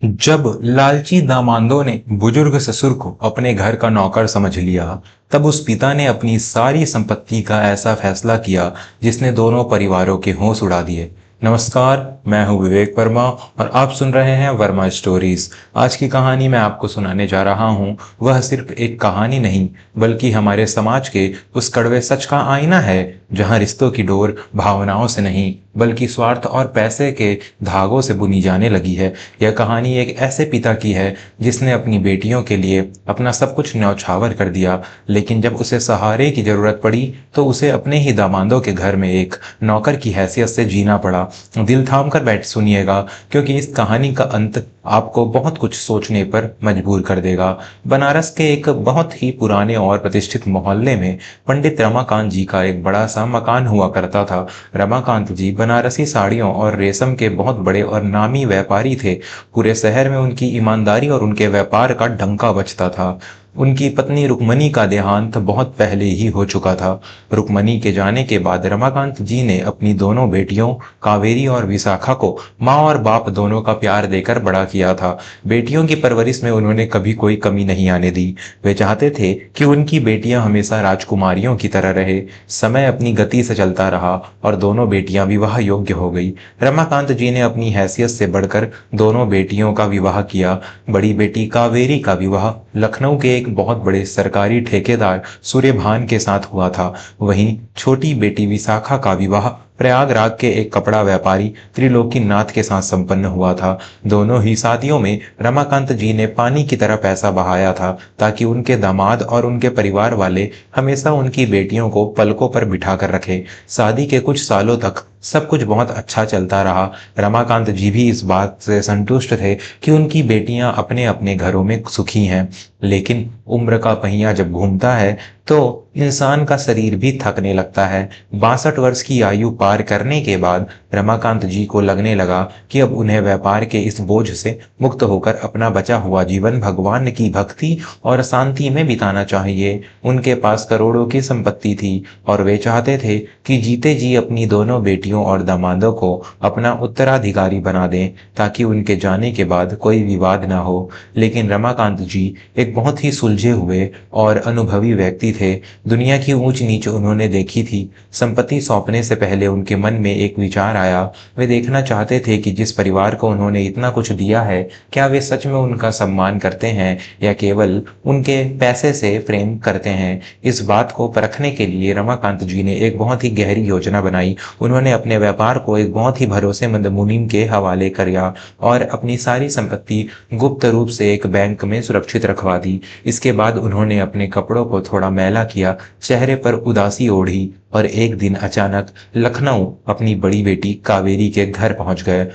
जब लालची दामादों ने बुजुर्ग ससुर को अपने घर का नौकर समझ लिया, तब उस पिता ने अपनी सारी संपत्ति का ऐसा फैसला किया जिसने दोनों परिवारों के होश उड़ा दिए। नमस्कार, मैं हूं विवेक वर्मा और आप सुन रहे हैं वर्मा स्टोरीज। आज की कहानी मैं आपको सुनाने जा रहा हूं, वह सिर्फ एक कहानी नहीं, बल्कि हमारे समाज के उस कड़वे सच का आईना है, जहां रिश्तों की डोर भावनाओं से नहीं, बल्कि स्वार्थ और पैसे के धागों से बुनी जाने लगी है। यह कहानी एक ऐसे पिता की है जिसने अपनी बेटियों के लिए अपना सब कुछ न्यौछावर कर दिया, लेकिन जब उसे सहारे की जरूरत पड़ी तो उसे अपने ही दामादों के घर में एक नौकर की हैसियत से जीना पड़ा। दिल थाम कर बैठ सुनिएगा, क्योंकि इस कहानी का अंत आपको बहुत कुछ सोचने पर मजबूर कर देगा। बनारस के एक बहुत ही पुराने और प्रतिष्ठित मोहल्ले में पंडित रमाकांत जी का एक बड़ा सा मकान हुआ करता था। रमाकांत जी बनारसी साड़ियों और रेशम के बहुत बड़े और नामी व्यापारी थे। पूरे शहर में उनकी ईमानदारी और उनके व्यापार का डंका बजता था। उनकी पत्नी रुक्मणी का देहांत बहुत पहले ही हो चुका था। रुक्मणी के जाने के बाद रमाकांत जी ने अपनी दोनों बेटियों कावेरी और विशाखा को माँ और बाप दोनों का प्यार देकर बड़ा किया था। बेटियों की परवरिश में उन्होंने कभी कोई कमी नहीं आने दी। वे चाहते थे कि उनकी बेटियां हमेशा राजकुमारियों की तरह रहे। समय अपनी गति से चलता रहा और दोनों बेटियां विवाह योग्य हो गई। रमाकांत जी ने अपनी हैसियत से बढ़कर दोनों बेटियों का विवाह किया। बड़ी बेटी कावेरी का विवाह लखनऊ के एक बहुत बड़े सरकारी ठेकेदार सूर्यभान के साथ हुआ था। वहीं छोटी बेटी विशाखा का विवाह प्रयागराज के एक कपड़ा व्यापारी त्रिलोकी नाथ के साथ संपन्न हुआ था। दोनों ही शादियों में रमाकांत जी ने पानी की तरह पैसा बहाया था, ताकि उनके दामाद और उनके परिवार वाले हमेशा उनकी बेटियों को पलकों पर बिठा कर रखे। शादी के कुछ सालों तक सब कुछ बहुत अच्छा चलता रहा। रमाकांत जी भी इस बात से संतुष्ट थे कि उनकी बेटियां अपने अपने घरों में सुखी हैं। लेकिन उम्र का पहिया जब घूमता है तो इंसान का शरीर भी थकने लगता है। 62 वर्ष की आयु पार करने के बाद रमाकांत जी को लगने लगा कि अब उन्हें व्यापार के इस बोझ से मुक्त होकर अपना बचा हुआ जीवन भगवान की भक्ति और शांति में बिताना चाहिए। उनके पास करोड़ों की संपत्ति थी और वे चाहते थे कि जीते जी अपनी दोनों बेटियों और दामादों को अपना उत्तराधिकारी बना दें, ताकि उनके जाने के बाद कोई विवाद ना हो। लेकिन रमाकांत जी एक बहुत ही सुलझे हुए और अनुभवी व्यक्ति थे। दुनिया की ऊंच नीच उन्होंने देखी थी। संपत्ति सौंपने से पहले उनके मन में एक विचार आया। वे देखना चाहते थे कि जिस परिवार को उन्होंने इतना कुछ दिया है, क्या वे सच में उनका सम्मान करते हैं या केवल उनके पैसे से प्रेम करते हैं। इस बात को परखने के लिए रमाकांत जी ने एक बहुत ही गहरी योजना बनाई। उन्होंने अपने व्यापार को एक बहुत ही भरोसेमंद मुनीम के हवाले किया और अपनी सारी संपत्ति गुप्त रूप से एक बैंक में सुरक्षित रखवा दी। इसके बाद उन्होंने अपने कपड़ों को थोड़ा मैला किया, चेहरे पर उदासी ओढ़ी और एक दिन अचानक लखनऊ अपनी बड़ी बेटी कावेरी के घर पहुंच गए।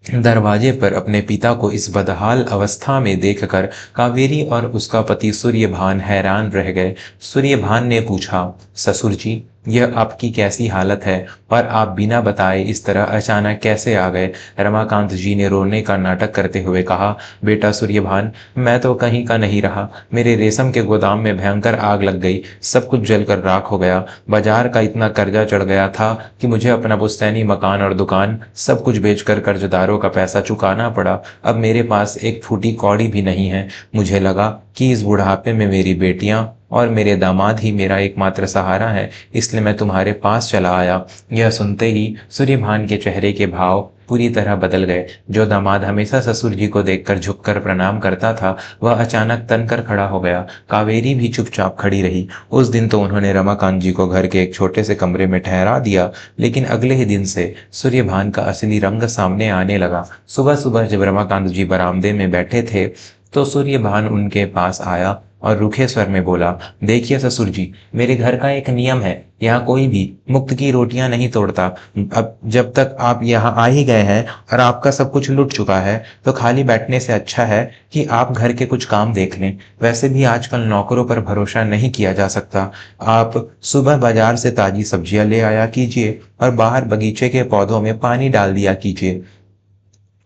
दरवाजे पर अपने पिता को इस बदहाल अवस्था में देखकर कावेरी और उसका पति सूर्यभान हैरान रह गए। सूर्यभान ने पूछा, ससुर जी, यह आपकी कैसी हालत है और आप बिना बताए इस तरह अचानक कैसे आ गए। रमाकांत जी ने रोने का नाटक करते हुए कहा, बेटा सूर्यभान, मैं तो कहीं का नहीं रहा। मेरे रेशम के गोदाम में भयंकर आग लग गई, सब कुछ जलकर राख हो गया। बाजार का इतना कर्जा चढ़ गया था कि मुझे अपना पुश्तैनी मकान और दुकान सब कुछ बेचकर कर्जदारों का पैसा चुकाना पड़ा। अब मेरे पास एक फूटी कौड़ी भी नहीं है। मुझे लगा कि इस बुढ़ापे में मेरी बेटियां और मेरे दामाद ही मेरा एकमात्र सहारा है, इसलिए मैं तुम्हारे पास चला आया। यह सुनते ही सूर्यभान के चेहरे के भाव पूरी तरह बदल गए। जो दामाद हमेशा ससुर जी को देखकर झुककर प्रणाम करता था, वह अचानक तनकर खड़ा हो गया। कावेरी भी चुपचाप खड़ी रही। उस दिन तो उन्होंने रमाकांत जी को घर के एक छोटे से कमरे में ठहरा दिया, लेकिन अगले ही दिन से सूर्यभान का असली रंग सामने आने लगा। सुबह सुबह जब रमाकांत जी बरामदे में बैठे थे तो सूर्यभान उनके पास आया और रूखे स्वर में बोला, देखिए ससुर जी, मेरे घर का एक नियम है, यहाँ कोई भी मुफ्त की रोटियां नहीं तोड़ता। अब जब तक आप यहाँ आ ही गए हैं और आपका सब कुछ लुट चुका है, तो खाली बैठने से अच्छा है कि आप घर के कुछ काम देख लें। वैसे भी आजकल नौकरों पर भरोसा नहीं किया जा सकता। आप सुबह बाजार से ताजी सब्जियां ले आया कीजिए और बाहर बगीचे के पौधों में पानी डाल दिया कीजिए।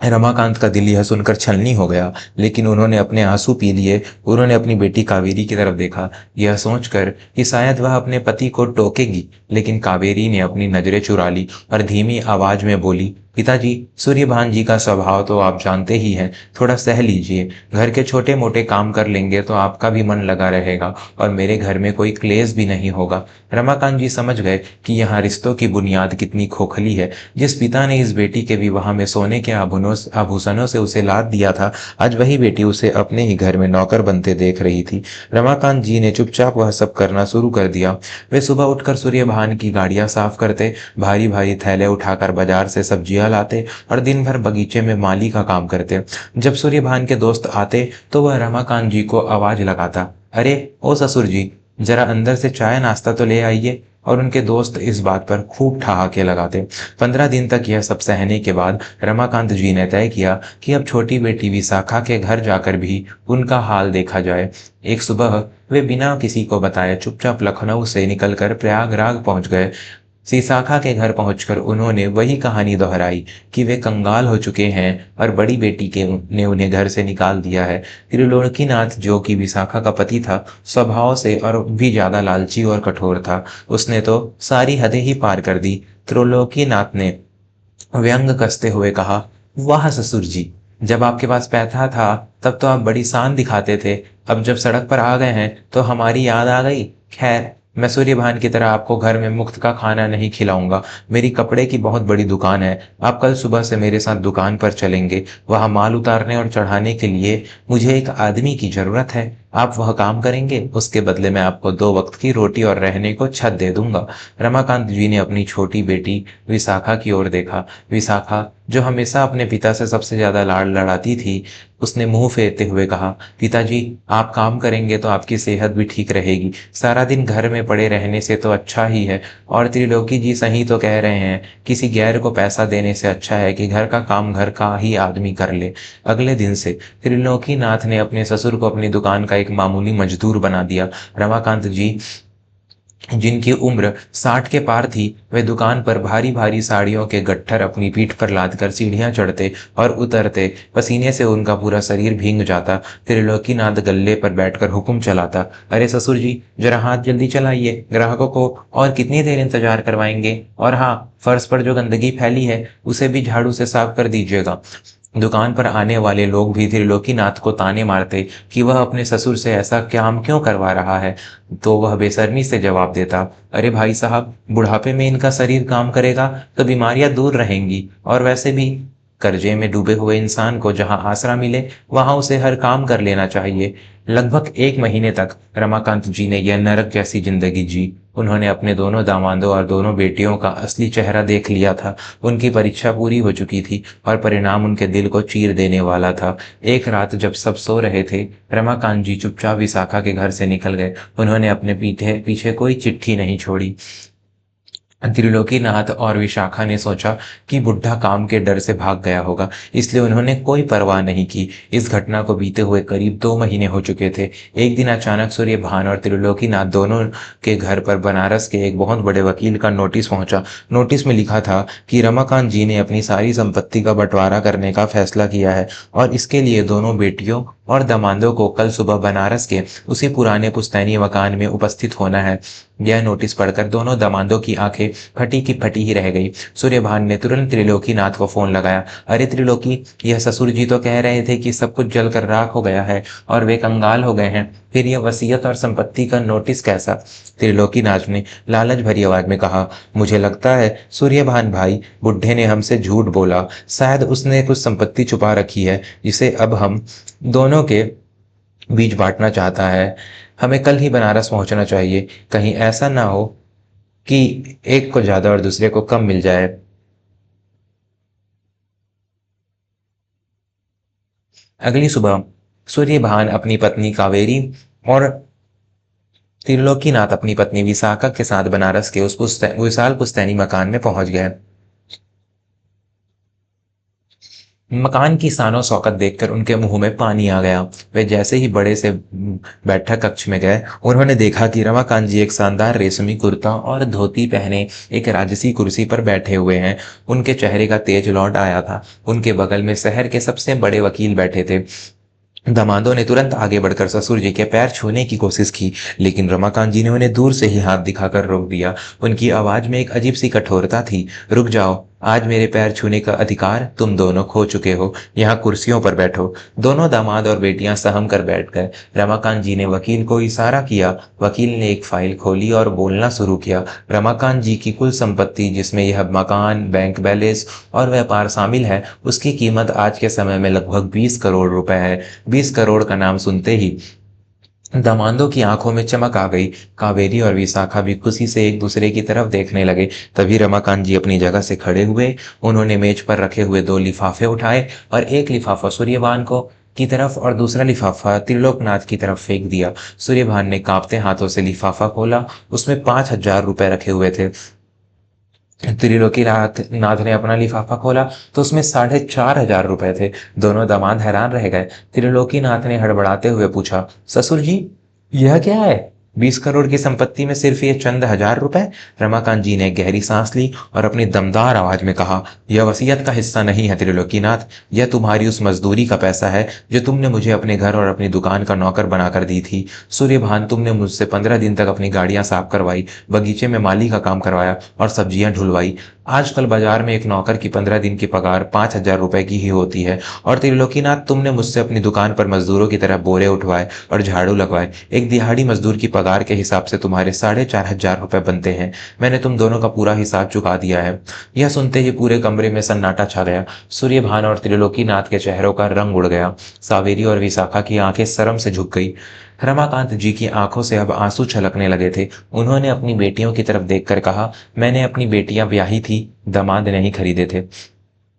रमाकांत का दिल यह सुनकर छलनी हो गया, लेकिन उन्होंने अपने आंसू पी लिए। उन्होंने अपनी बेटी कावेरी की तरफ देखा, यह सोचकर कि शायद वह अपने पति को टोकेगी, लेकिन कावेरी ने अपनी नजरें चुरा ली और धीमी आवाज में बोली, पिताजी, सूर्यभान जी का स्वभाव तो आप जानते ही हैं, थोड़ा सह लीजिए। घर के छोटे मोटे काम कर लेंगे तो आपका भी मन लगा रहेगा और मेरे घर में कोई क्लेश भी नहीं होगा। रमाकांत जी समझ गए कि यहाँ रिश्तों की बुनियाद कितनी खोखली है। जिस पिता ने इस बेटी के विवाह में सोने के आभूषणों से उसे लाद दिया था, आज वही बेटी उसे अपने ही घर में नौकर बनते देख रही थी। रमाकांत जी ने चुपचाप वह सब करना शुरू कर दिया। वे सुबह उठकर सूर्यभान की गाड़ियां साफ करते, भारी भारी थैले उठाकर बाजार से सब्जियां लाते और दिन भर बगीचे में माली का काम करते। जब सूर्यभान के दोस्त आते तो वह रमाकांत जी को आवाज लगाता, अरे ओ ससुर जी, जरा अंदर से चाय नाश्ता तो ले आइए। और उनके दोस्त इस बात पर खूब ठहाके लगाते। 15 दिन तक यह सब सहने के बाद रमाकांत जी ने तय किया कि अब छोटी बेटी विशाखा के घर जाकर भी उनका हाल देखा जाए। एक सुबह वे बिना किसी को बताए चुपचाप लखनऊ से निकलकर प्रयागराज पहुंच गए। विशाखा के घर पहुंचकर उन्होंने वही कहानी दोहराई कि वे कंगाल हो चुके हैं और बड़ी बेटी के ने उन्हें घर से निकाल दिया है। त्रिलोकीनाथ, जो कि विशाखा का पति था, स्वभाव से और भी ज्यादा लालची और कठोर था। उसने तो सारी हदें ही पार कर दी। त्रिलोकीनाथ ने व्यंग कसते हुए कहा, वाह ससुर जी, जब आपके पास पैसा था तब तो आप बड़ी शान दिखाते थे, अब जब सड़क पर आ गए हैं तो हमारी याद आ गई। खैर, मैं सूर्यभान की तरह आपको घर में मुफ्त का खाना नहीं खिलाऊंगा। मेरी कपड़े की बहुत बड़ी दुकान है, आप कल सुबह से मेरे साथ दुकान पर चलेंगे। वहां माल उतारने और चढ़ाने के लिए मुझे एक आदमी की जरूरत है। आप वह काम करेंगे, उसके बदले में आपको 2 वक्त की रोटी और रहने को छत दे दूंगा। रमाकांत जी ने अपनी छोटी बेटी विशाखा की ओर देखा। विशाखा, जो हमेशा अपने पिता से सबसे ज्यादा लाड़ लड़ाती थी, उसने मुंह फेरते हुए कहा, पिताजी, आप काम करेंगे तो आपकी सेहत भी ठीक रहेगी। सारा दिन घर में पड़े रहने से तो अच्छा ही है। और त्रिलोकी जी सही तो कह रहे हैं, किसी गैर को पैसा देने से अच्छा है कि घर का काम घर का ही आदमी कर ले। अगले दिन से त्रिलोकीनाथ ने अपने ससुर को अपनी दुकान का एक मामूली मजदूर बना दिया। रमाकांत जी, जिनकी उम्र 60 के पार थी, वे दुकान पर भारी भारी साड़ियों के गट्ठर अपनी पीठ पर लादकर सीढ़ियां चढ़ते और उतरते। पसीने से उनका पूरा शरीर भीग जाता। त्रिलोकीनाथ गल्ले पर बैठकर हुक्म चलाता, अरे ससुर जी, जरा हाथ जल्दी चलाइए, ग्राहकों को और कितनी देर इंतजार करवाएंगे। और हाँ, फर्श पर जो गंदगी फैली है उसे भी झाड़ू से साफ कर दीजिएगा। दुकान पर आने वाले लोग भी त्रिलोकीनाथ को ताने मारते कि वह अपने ससुर से ऐसा काम क्यों करवा रहा है। तो वह बेशर्मी से जवाब देता, अरे भाई साहब, बुढ़ापे में इनका शरीर काम करेगा तो बीमारियां दूर रहेंगी, और वैसे भी कर्जे में डूबे हुए इंसान को जहां आसरा मिले वहां उसे हर काम कर लेना चाहिए। लगभग 1 महीने तक रमाकांत जी ने यह नरक जैसी जिंदगी जी। उन्होंने अपने दोनों दामादों और दोनों बेटियों का असली चेहरा देख लिया था। उनकी परीक्षा पूरी हो चुकी थी और परिणाम उनके दिल को चीर देने वाला था। एक रात जब सब सो रहे थे, रमाकांत जी चुपचाप विशाखा के घर से निकल गए। उन्होंने अपने पीछे पीछे कोई चिट्ठी नहीं छोड़ी। त्रिलोकीनाथ और विशाखा ने सोचा कि बुढ़ा काम के डर से भाग गया होगा, इसलिए उन्होंने कोई परवाह नहीं की। इस घटना को बीते हुए करीब 2 महीने हो चुके थे। एक दिन अचानक सूर्यभान और त्रिलोकीनाथ दोनों के घर पर बनारस के एक बहुत बड़े वकील का नोटिस पहुंचा। नोटिस में लिखा था कि रमाकांत जी ने अपनी सारी संपत्ति का बंटवारा करने का फैसला किया है और इसके लिए दोनों बेटियों और दामादों को कल सुबह बनारस के उसी पुराने पुश्तैनी मकान में उपस्थित होना है। यह नोटिस पढ़कर दोनों दामादों की आंखें फटी की फटी ही रह गई। सूर्यभान ने तुरंत त्रिलोकीनाथ को फोन लगाया, अरे त्रिलोकी, यह ससुर जी तो कह रहे थे कि सब कुछ जलकर राख हो गया है और वे कंगाल हो गए हैं, फिर यह वसीयत और संपत्ति का नोटिस कैसा। त्रिलोकीनाथ ने लालच भरी आवाज में कहा, मुझे लगता है सूर्यभान भाई, बुढ़े ने हमसे झूठ बोला। शायद उसने कुछ संपत्ति छुपा रखी है जिसे अब हम दोनों के बीच बांटना चाहता है। हमें कल ही बनारस पहुंचना चाहिए, कहीं ऐसा ना हो कि एक को ज्यादा और दूसरे को कम मिल जाए। अगली सुबह सूर्यभान अपनी पत्नी कावेरी और त्रिलोकीनाथ अपनी पत्नी विशाखा के साथ बनारस के उस विशाल पुश्तैनी मकान में पहुंच गए। मकान की शानो शौकत देखकर उनके मुंह में पानी आ गया। वे जैसे ही बड़े से बैठक कक्ष में गए, उन्होंने देखा कि रमाकांत जी एक शानदार रेशमी कुर्ता और धोती पहने एक राजसी कुर्सी पर बैठे हुए हैं। उनके चेहरे का तेज लौट आया था। उनके बगल में शहर के सबसे बड़े वकील बैठे थे। दामादों ने तुरंत आगे बढ़कर ससुर जी के पैर छूने की कोशिश की, लेकिन रमाकांत जी ने उन्हें दूर से ही हाथ दिखाकर रोक दिया। उनकी आवाज में एक अजीब सी कठोरता थी। रुक जाओ, आज मेरे पैर छूने का अधिकार तुम दोनों खो चुके हो। यहाँ कुर्सियों पर बैठो। दोनों दामाद और बेटियां सहम कर बैठ गए। रमाकांत जी ने वकील को इशारा किया। वकील ने एक फाइल खोली और बोलना शुरू किया। रमाकांत जी की कुल संपत्ति, जिसमें यह मकान, बैंक बैलेंस और व्यापार शामिल है, उसकी कीमत आज के समय में लगभग 20 करोड़ रुपए है। 20 करोड़ का नाम सुनते ही दामादों की आंखों में चमक आ गई। कावेरी और विशाखा भी खुशी से एक दूसरे की तरफ देखने लगे। तभी रमाकांत जी अपनी जगह से खड़े हुए। उन्होंने मेज पर रखे हुए दो लिफाफे उठाए और एक लिफाफा सूर्यभान को की तरफ और दूसरा लिफाफा त्रिलोकनाथ की तरफ फेंक दिया। सूर्यभान ने कांपते हाथों से लिफाफा खोला। उसमें 5,000 रुपए रखे हुए थे। त्रिलोकीनाथ नाथ ने अपना लिफाफा खोला तो उसमें 4,500 रुपए थे। दोनों दामाद हैरान रह गए। त्रिलोकीनाथ ने हड़बड़ाते हुए पूछा, ससुर जी, यह क्या है? 20 करोड़ की संपत्ति में सिर्फ ये चंद हजार रुपए? रमाकांत जी ने गहरी सांस ली और अपनी दमदार आवाज में कहा, यह वसीयत का हिस्सा नहीं है त्रिलोकीनाथ। यह तुम्हारी उस मजदूरी का पैसा है जो तुमने मुझे अपने घर और अपनी दुकान का नौकर बनाकर दी थी। सूर्यभान, तुमने मुझसे 15 दिन तक अपनी गाड़ियां साफ करवाई, बगीचे में माली का काम करवाया और सब्जियां ढुलवाई। आजकल बाजार में एक नौकर की 15 दिन की पगार 5,000 रुपए की ही होती है। और त्रिलोकीनाथ, तुमने मुझसे अपनी दुकान पर मजदूरों की तरह बोरे उठवाए और झाड़ू लगवाए। एक दिहाड़ी मजदूर की पगार के हिसाब से तुम्हारे 4,500 रुपए बनते हैं। मैंने तुम दोनों का पूरा हिसाब चुका दिया है। यह सुनते ही पूरे कमरे में सन्नाटा छा गया। सूर्यभान और त्रिलोकीनाथ के चेहरों का रंग उड़ गया। सावेरी और विशाखा की आंखें शर्म से झुक गई। रमाकांत जी की आंखों से अब आंसू छलकने लगे थे। उन्होंने अपनी बेटियों की तरफ देखकर कहा, मैंने अपनी बेटियां ब्याही थी, दामाद नहीं खरीदे थे।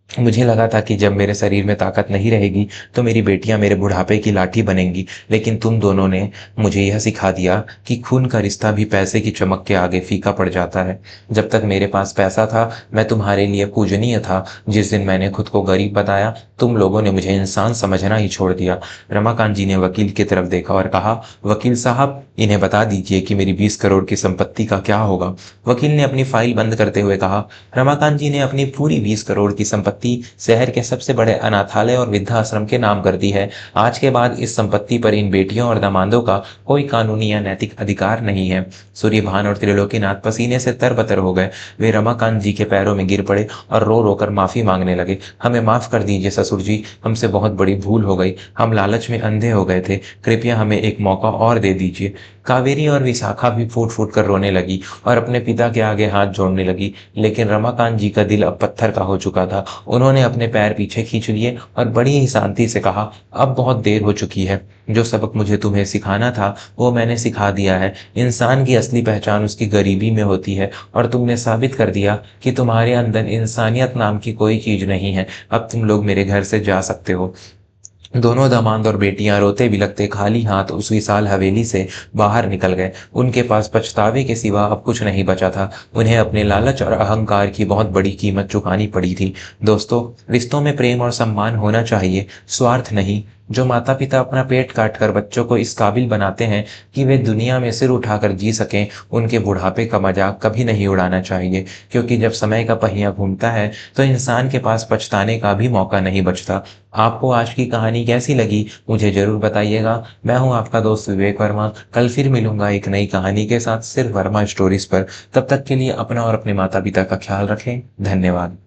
मुझे लगा था कि जब मेरे शरीर में ताकत नहीं रहेगी तो मेरी बेटियां मेरे बुढ़ापे की लाठी बनेंगी, लेकिन तुम दोनों ने मुझे यह सिखा दिया कि खून का रिश्ता भी पैसे की चमक के आगे फीका पड़ जाता है। जब तक मेरे पास पैसा था, मैं तुम्हारे लिए पूजनीय था। जिस दिन मैंने खुद को गरीब बताया, तुम लोगों ने मुझे इंसान समझना ही छोड़ दिया। रमाकांत जी ने वकील की तरफ देखा और कहा, वकील साहब, इन्हें बता दीजिए कि मेरी 20 करोड़ की संपत्ति का क्या होगा। वकील ने अपनी फाइल बंद करते हुए कहा, रमाकांत जी ने अपनी पूरी 20 करोड़ की संपत्ति शहर के सबसे बड़े अनाथालय और वृद्धाश्रम के नाम कर दी है। आज के बाद इस संपत्ति पर इन बेटियों और दामादों का कोई कानूनी या नैतिक अधिकार नहीं है। सूर्यभान और त्रिलोकीनाथ पसीने से तरबतर हो गए। वे रमाकांत जी के पैरों में गिर पड़े और रो रो कर माफी मांगने लगे। हमें माफ कर दीजिए ससुर जी, हमसे बहुत बड़ी भूल हो गई। हम लालच में अंधे हो गए थे। कृपया हमें एक मौका और दे दीजिए। कावेरी और विशाखा भी फूट फूट कर रोने लगी और अपने पिता के आगे हाथ जोड़ने लगी। लेकिन रमाकांत जी का दिल अब पत्थर का हो चुका था। उन्होंने अपने पैर पीछे खींच लिए और बड़ी ही शांति से कहा, अब बहुत देर हो चुकी है। जो सबक मुझे तुम्हें सिखाना था वो मैंने सिखा दिया है। इंसान की असली पहचान उसकी गरीबी में होती है और तुमने साबित कर दिया कि तुम्हारे अंदर इंसानियत नाम की कोई चीज नहीं है। अब तुम लोग मेरे घर से जा सकते हो। दोनों दामाद और बेटियां रोते बिलखते खाली हाथ उस विशाल हवेली से बाहर निकल गए। उनके पास पछतावे के सिवा अब कुछ नहीं बचा था। उन्हें अपने लालच और अहंकार की बहुत बड़ी कीमत चुकानी पड़ी थी। दोस्तों, रिश्तों में प्रेम और सम्मान होना चाहिए, स्वार्थ नहीं। जो माता पिता अपना पेट काट कर बच्चों को इस काबिल बनाते हैं कि वे दुनिया में सिर उठाकर जी सकें, उनके बुढ़ापे का मजाक कभी नहीं उड़ाना चाहिए। क्योंकि जब समय का पहिया घूमता है तो इंसान के पास पछताने का भी मौका नहीं बचता। आपको आज की कहानी कैसी लगी मुझे जरूर बताइएगा। मैं हूं आपका दोस्त विवेक वर्मा। कल फिर मिलूंगा एक नई कहानी के साथ, सिर्फ वर्मा स्टोरीज पर। तब तक के लिए अपना और अपने माता पिता का ख्याल रखें। धन्यवाद।